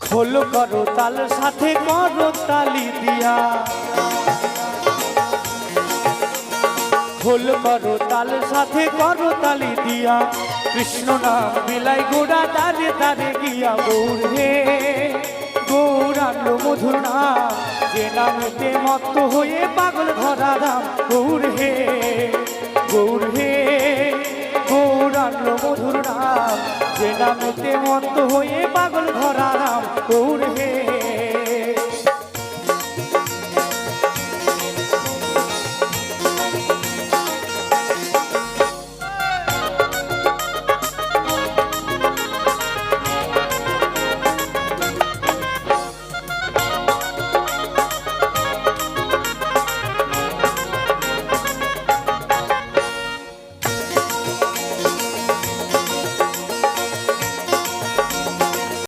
খোল করো তাল সাথে করো তালি দিয়া, খোল করো তাল সাথে করো তালি দিয়া, কৃষ্ণ নাম বিলাই গোড়া দাঁড়ে দাঁড়ে গিয়া। গৌর হে গৌর আনলো মধুর নাম, যে নামেতে মত্ত হয়ে পাগল ধরা রাম। গৌর হে গৌর হে গৌর আনলো মধুর নাম, যে নামেতে মত্ত হয়ে পাগল ধরা রাম। গৌর হে